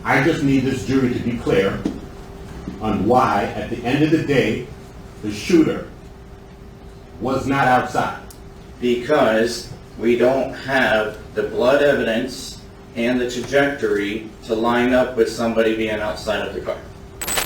I just need this jury to be clear on why, at the end of the day, the shooter was not outside. Because we don't have the blood evidence and the trajectory to line up with somebody being outside of the car.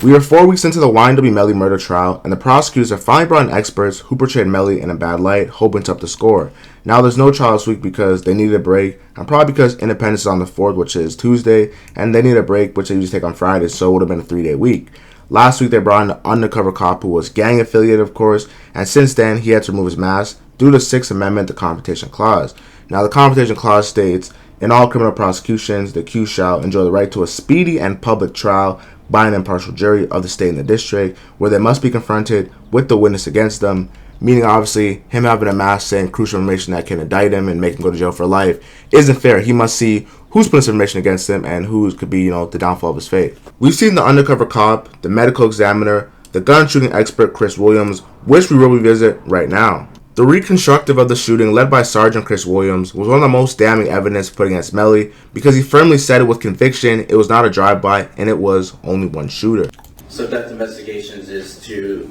We are 4 weeks into the YNW Melly murder trial, and the prosecutors have finally brought in experts who portrayed Melly in a bad light, hoping to up the score. Now there's no trial this week because they needed a break, and probably because Independence is on the 4th, which is Tuesday, and they need a break, which they usually take on Friday, so it would have been a 3-day week. Last week they brought in an undercover cop who was gang affiliated, of course, and since then he had to remove his mask due to the 6th Amendment, the Confrontation Clause. Now the Confrontation Clause states, in all criminal prosecutions, the accused shall enjoy the right to a speedy and public trial by an impartial jury of the state and the district, where they must be confronted with the witness against them, meaning obviously him having a mask saying crucial information that can indict him and make him go to jail for life isn't fair. He must see who's putting this information against him and who could be, the downfall of his faith. We've seen the undercover cop, the medical examiner, the gun shooting expert Chris Williams, which we will revisit right now. The reconstructive of the shooting, led by Sergeant Chris Williams, was one of the most damning evidence put against Melly because he firmly said it with conviction it was not a drive-by and it was only one shooter. So death investigations is to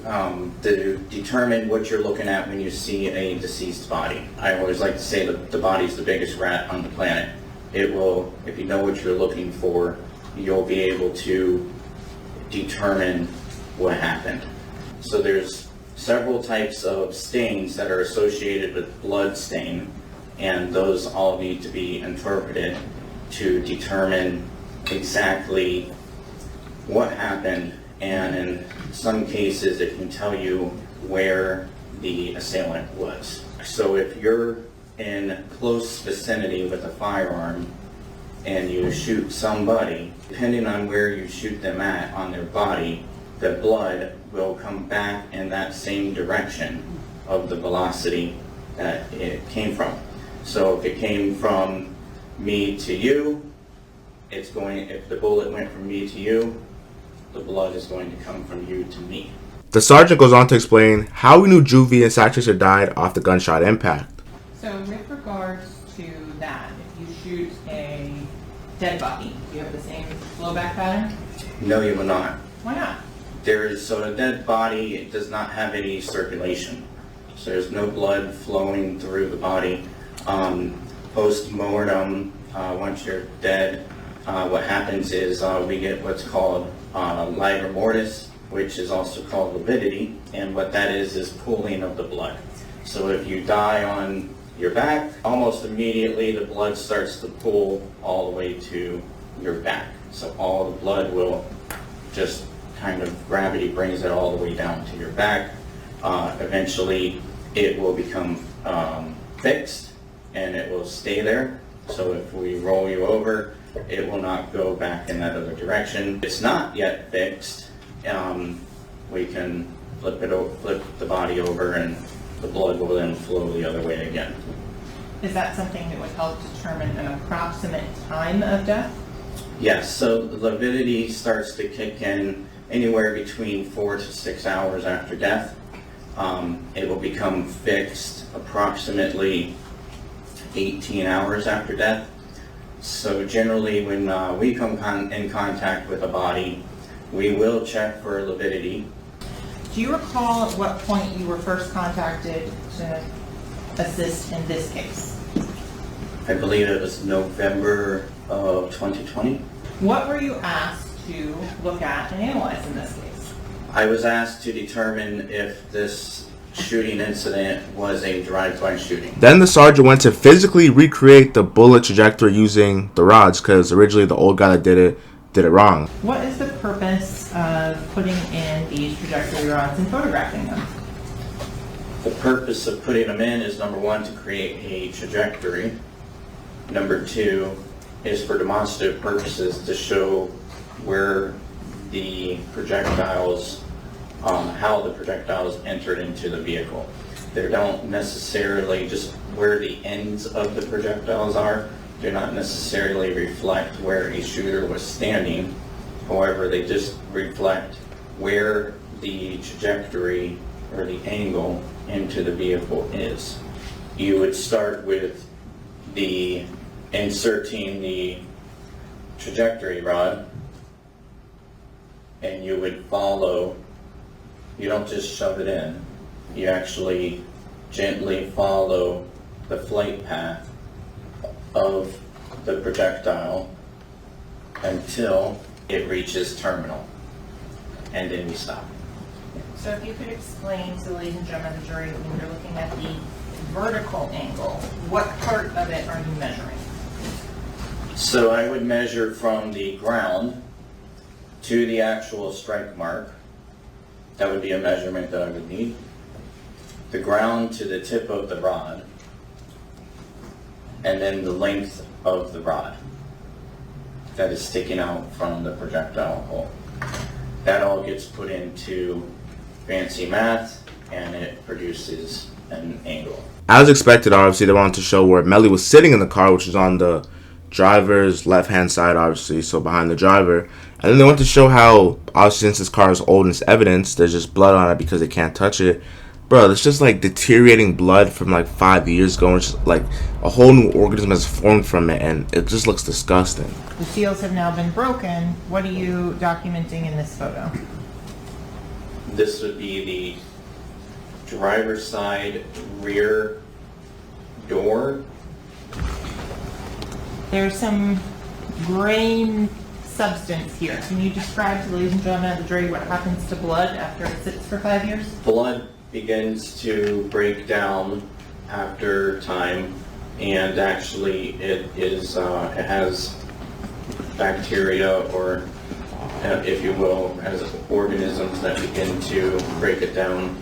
determine what you're looking at when you see a deceased body. I always like to say that the body's the biggest rat on the planet. It will, if you know what you're looking for, you'll be able to determine what happened. So there's several types of stains that are associated with blood stain, and those all need to be interpreted to determine exactly what happened, and in some cases it can tell you where the assailant was. So if you're in close vicinity with a firearm and you shoot somebody, depending on where you shoot them at on their body, the blood will come back in that same direction of the velocity that it came from. So if it came from me to you, if the bullet went from me to you, the blood is going to come from you to me. The sergeant goes on to explain how we knew Juvie and Satricia died off the gunshot impact. So with regards to that, if you shoot a dead body, do you have the same blowback pattern? No, you will not. Why not? So a dead body, it does not have any circulation. So there's no blood flowing through the body. Post-mortem, once you're dead, what happens is we get what's called rigor mortis, which is also called lividity, and what that is pooling of the blood. So if you die on your back, almost immediately the blood starts to pool all the way to your back. So all the blood will just kind of, gravity brings it all the way down to your back. Eventually it will become fixed and it will stay there. So if we roll you over, it will not go back in that other direction. It's not yet fixed. We can flip the body over and the blood will then flow the other way again. Is that something that would help determine an approximate time of death? Yes, so the lividity starts to kick in anywhere between 4 to 6 hours after death. It will become fixed approximately 18 hours after death. So generally when we come in contact with a body, we will check for lividity. Do you recall at what point you were first contacted to assist in this case? I believe it was November of 2020. What were you asked to look at and analyze in this case? I was asked to determine if this shooting incident was a drive-by shooting. Then the sergeant went to physically recreate the bullet trajectory using the rods because originally the old guy that did it wrong. What is the purpose of putting in these trajectory rods and photographing them? The purpose of putting them in is, number one, to create a trajectory. Number two is for demonstrative purposes to show where the projectiles, how the projectiles entered into the vehicle. They don't necessarily just where the ends of the projectiles are. Do not necessarily reflect where a shooter was standing. However, they just reflect where the trajectory or the angle into the vehicle is. You would start with the inserting the trajectory rod, and you would follow, you don't just shove it in, you actually gently follow the flight path of the projectile until it reaches terminal, and then you stop. So if you could explain to the ladies and gentlemen of the jury, when you're looking at the vertical angle, what part of it are you measuring? So I would measure from the ground to the actual strike mark. That would be a measurement that I would need. The ground to the tip of the rod, and then the length of the rod that is sticking out from the projectile hole. That all gets put into fancy math, and it produces an angle. As expected, obviously, they wanted to show where Melly was sitting in the car, which was on the driver's left-hand side, obviously, so behind the driver. And then they want to show how, obviously, since this car is old and it's evidence, there's just blood on it because they can't touch it. Bro, it's just like deteriorating blood from like 5 years ago. It's just like a whole new organism has formed from it, and it just looks disgusting. The seals have now been broken. What are you documenting in this photo? This would be the driver's side rear door. There's some gray substance here. Can you describe to the ladies and gentlemen of the jury what happens to blood after it sits for 5 years? Blood begins to break down after time, and actually it has bacteria, or if you will, has organisms that begin to break it down.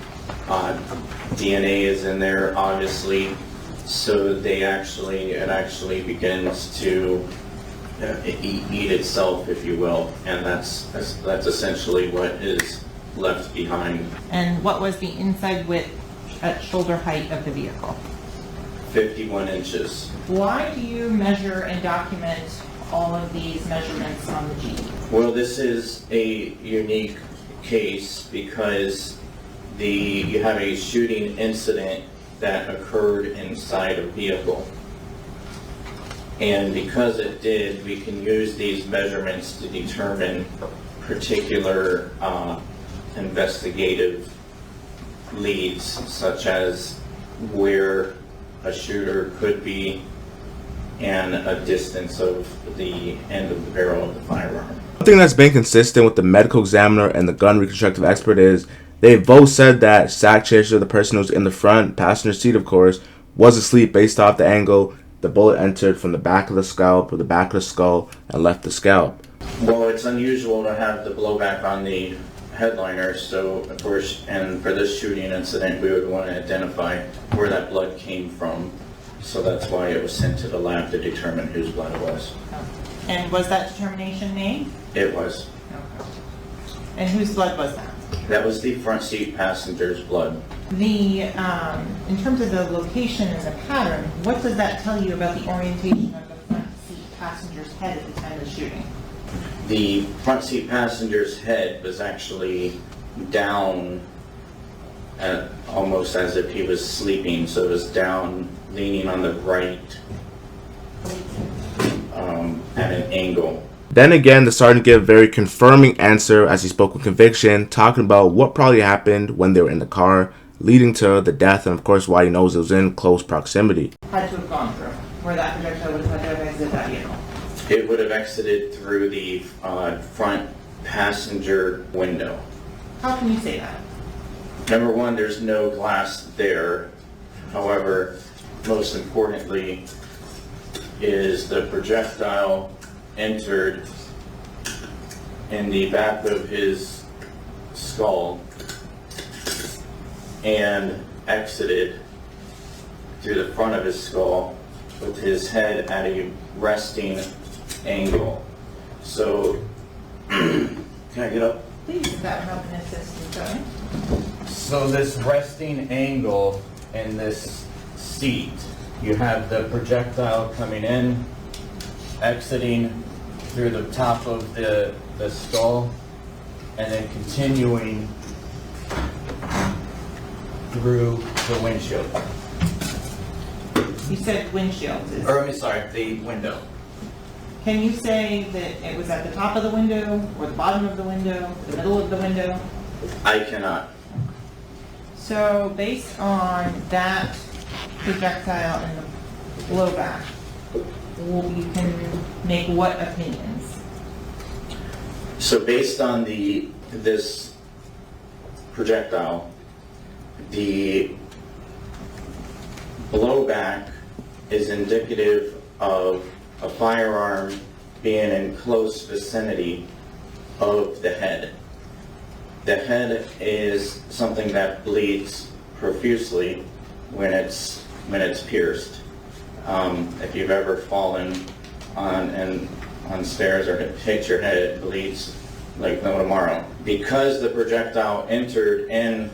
DNA is in there, obviously, so it actually begins to eat itself, if you will, and that's essentially what is left behind. And what was the inside width at shoulder height of the vehicle? 51 inches. Why do you measure and document all of these measurements on the Jeep? Well, this is a unique case because you have a shooting incident that occurred inside a vehicle. And because it did, we can use these measurements to determine particular investigative leads, such as where a shooter could be and a distance of the end of the barrel of the firearm. One thing that's been consistent with the medical examiner and the gun reconstructive expert is they both said that Zach Chaser, the person who's in the front passenger seat, of course, was asleep based off the angle the bullet entered from the back of the scalp or the back of the skull and left the scalp. Well, it's unusual to have the blowback on the headliner, so of course, and for this shooting incident, we would want to identify where that blood came from. So that's why it was sent to the lab to determine whose blood it was. And was that determination made? It was. Okay. And whose blood was that? That was the front seat passenger's blood. In terms of the location and the pattern, what does that tell you about the orientation of the front seat passenger's head at the time of the shooting? The front seat passenger's head was actually down, almost as if he was sleeping, so it was down, leaning on the right at an angle. Then again, the sergeant gave a very confirming answer as he spoke with conviction, talking about what probably happened when they were in the car, leading to the death, and of course why he knows it was in close proximity. Had to have gone through, where that projectile would have had to have exited that vehicle. It would have exited through the front passenger window. How can you say that? Number one, there's no glass there. However, most importantly, is the projectile entered in the back of his skull and exited through the front of his skull with his head at a resting angle. So, can I get up? Please, that would help and assist you. So this resting angle in this seat, you have the projectile coming in, exiting through the top of the skull, and then continuing through the windshield. You said windshield. Or, I'm sorry, the window. Can you say that it was at the top of the window, or the bottom of the window, the middle of the window? I cannot. So based on that projectile and the blowback, you can make what opinions? So based on this projectile, the blowback is indicative of a firearm being in close vicinity of the head. The head is something that bleeds profusely when it's pierced. If you've ever fallen on stairs or hit your head, it bleeds like no tomorrow. Because the projectile entered in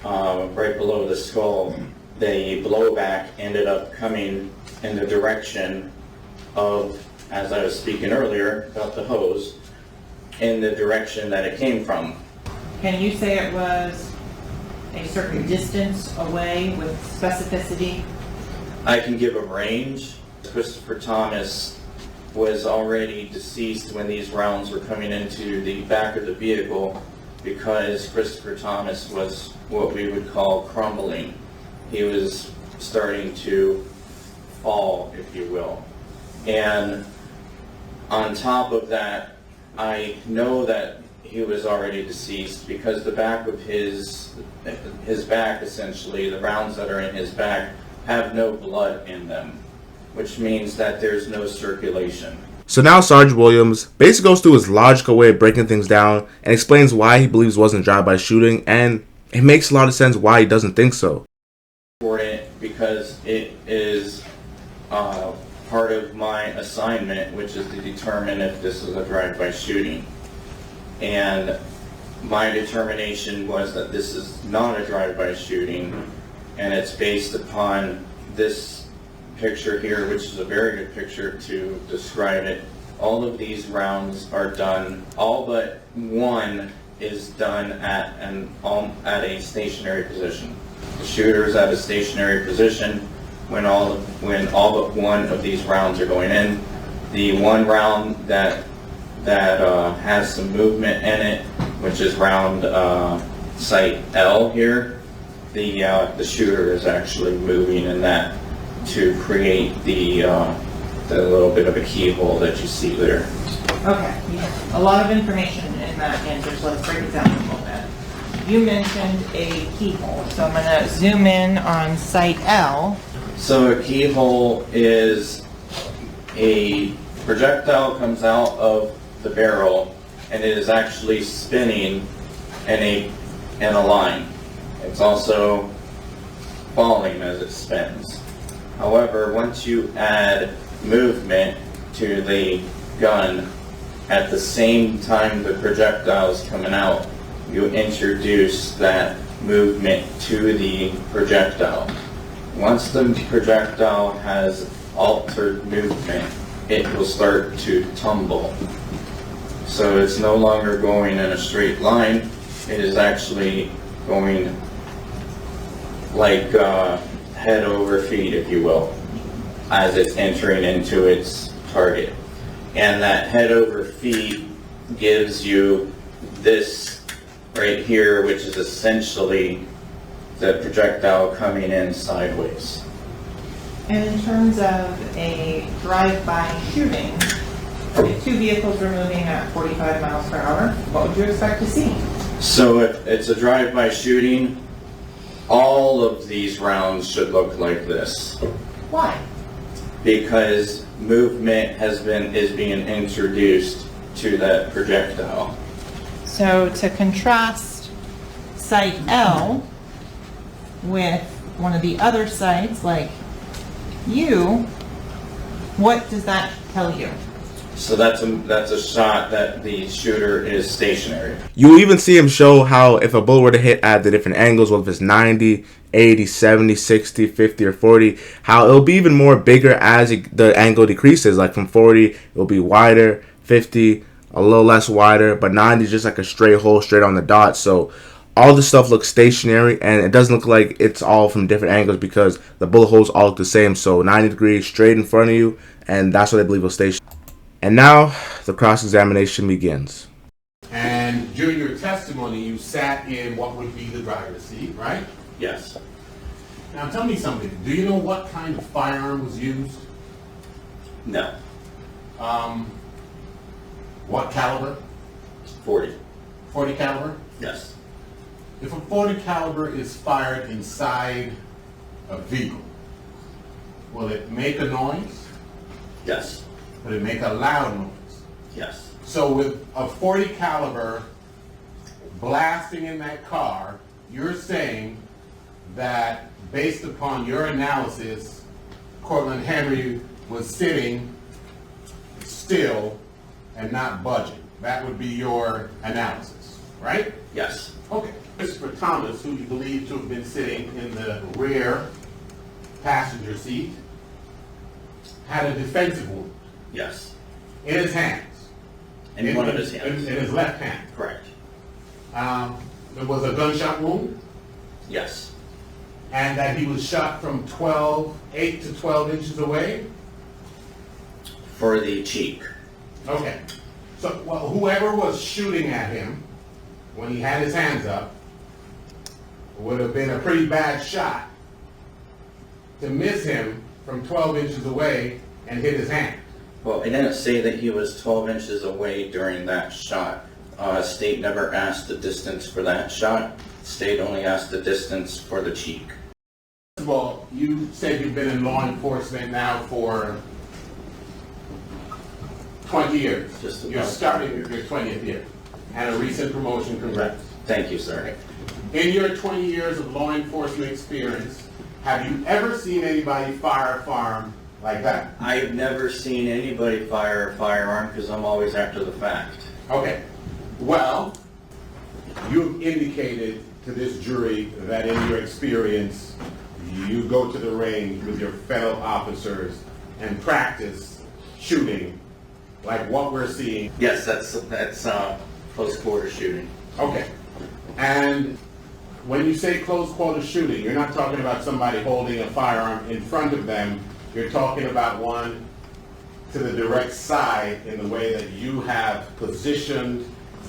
right below the skull, the blowback ended up coming in the direction of, as I was speaking earlier about the hose, in the direction that it came from. Can you say it was a certain distance away with specificity? I can give a range. Christopher Thomas was already deceased when these rounds were coming into the back of the vehicle, because Christopher Thomas was what we would call crumbling. He was starting to fall, if you will. And on top of that, I know that he was already deceased because the back of his back, essentially, the rounds that are in his back, have no blood in them, which means that there's no circulation. So now Sergeant Williams basically goes through his logical way of breaking things down and explains why he believes it wasn't a drive-by shooting, and it makes a lot of sense why he doesn't think so. Important because it is part of my assignment, which is to determine if this is a drive-by shooting. And my determination was that this is not a drive-by shooting, and it's based upon this picture here, which is a very good picture to describe it. All of these rounds are done, all but one is done at a stationary position. The shooter is at a stationary position when all but one of these rounds are going in. The one round that has some movement in it, which is round sight L here, the shooter is actually moving in that to create the little bit of a keyhole that you see there. Okay, a lot of information in that answer, so let's break it down a little bit. You mentioned a keyhole, so I'm going to zoom in on site L. So a keyhole is a projectile comes out of the barrel and it is actually spinning in a line. It's also falling as it spins. However, once you add movement to the gun at the same time the projectile is coming out, you introduce that movement to the projectile. Once the projectile has altered movement, it will start to tumble. So it's no longer going in a straight line, it is actually going like head over feet, if you will, as it's entering into its target. And that head over feet gives you this right here, which is essentially the projectile coming in sideways. And in terms of a drive-by shooting, if two vehicles were moving at 45 miles per hour, what would you expect to see? So if it's a drive-by shooting, all of these rounds should look like this. Why? Because movement is being introduced to that projectile. So to contrast site L with one of the other sites, like you, what does that tell you? So that's a shot that the shooter is stationary. You even see him show how if a bullet were to hit at the different angles, whether it's 90, 80, 70, 60, 50, or 40, how it'll be even more bigger as the angle decreases. Like from 40, it'll be wider, 50, a little less wider, but 90 is just like a straight hole, straight on the dot. So all the stuff looks stationary, and it doesn't look like it's all from different angles because the bullet holes all look the same. So 90 degrees straight in front of you, and that's what they believe was stationary. And now the cross-examination begins. And during your testimony, you sat in what would be the driver's seat, right? Yes. Now tell me something. Do you know what kind of firearm was used? No. What caliber? 40. 40 caliber? Yes. If a 40 caliber is fired inside a vehicle, will it make a noise? Yes. Will it make a loud noise? Yes. So with a 40 caliber blasting in that car, you're saying that based upon your analysis, Cortland Henry was sitting still and not budging. That would be your analysis, right? Yes. Okay. Christopher Thomas, who you believe to have been sitting in the rear passenger seat, had a defensive wound Yes. in his hands. In one of his hands. In his left hand. Correct. There was a gunshot wound, Yes. and that he was shot from 8 to 12 inches away. For the cheek. Okay. So well, whoever was shooting at him when he had his hands up would have been a pretty bad shot to miss him from 12 inches away and hit his hand. Well, it didn't say that he was 12 inches away during that shot. State never asked the distance for that shot. State only asked the distance for the cheek. First of all, you said you've been in law enforcement now for 20 years. Just You're about. starting your 20th year and a recent promotion. Congrats. Thank you, sir. In your 20 years of law enforcement experience, have you ever seen anybody fire a firearm like that? I've never seen anybody fire a firearm because I'm always after the fact. Okay. Well, you've indicated to this jury that in your experience, you go to the range with your fellow officers and practice shooting like what we're seeing. Yes, that's close quarter shooting. Okay. And when you say close quarter shooting, you're not talking about somebody holding a firearm in front of them. You're talking about one to the direct side in the way that you have positioned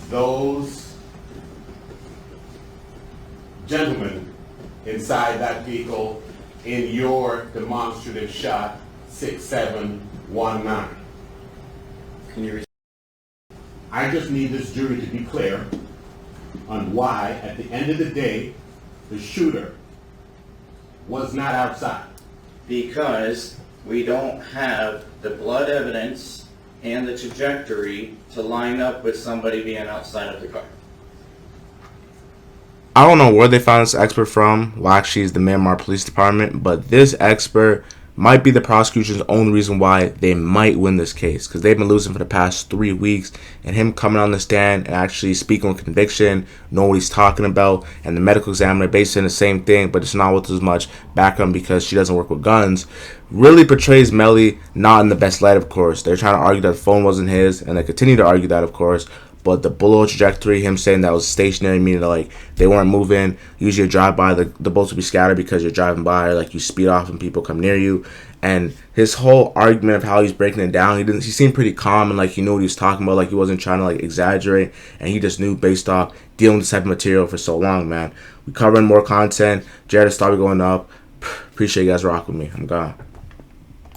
those gentlemen inside that vehicle in your demonstrative shot 6719. Can you I just need this jury to be clear on why, at the end of the day, the shooter was not outside. Because we don't have the blood evidence and the trajectory to line up with somebody being outside of the car. I don't know where they found this expert from. Well, actually, it's the Myanmar Police Department, but this expert might be the prosecution's only reason why they might win this case, because they've been losing for the past 3 weeks, and him coming on the stand and actually speaking with conviction, know what he's talking about, and the medical examiner basically saying the same thing, but it's not with as much background because she doesn't work with guns, really portrays Melly not in the best light, of course. They're trying to argue that the phone wasn't his, and they continue to argue that, of course. But the bullet trajectory, him saying that was stationary, meaning that, like, they weren't moving. Usually you drive by, the bullets will be scattered because you're driving by, like, you speed off and people come near you. And his whole argument of how he's breaking it down, he seemed pretty calm and, like, he knew what he was talking about. Like, he wasn't trying to, like, exaggerate. And he just knew based off dealing with this type of material for so long, man. We covering more content. Jared is starting going up. Appreciate you guys rocking with me. I'm gone.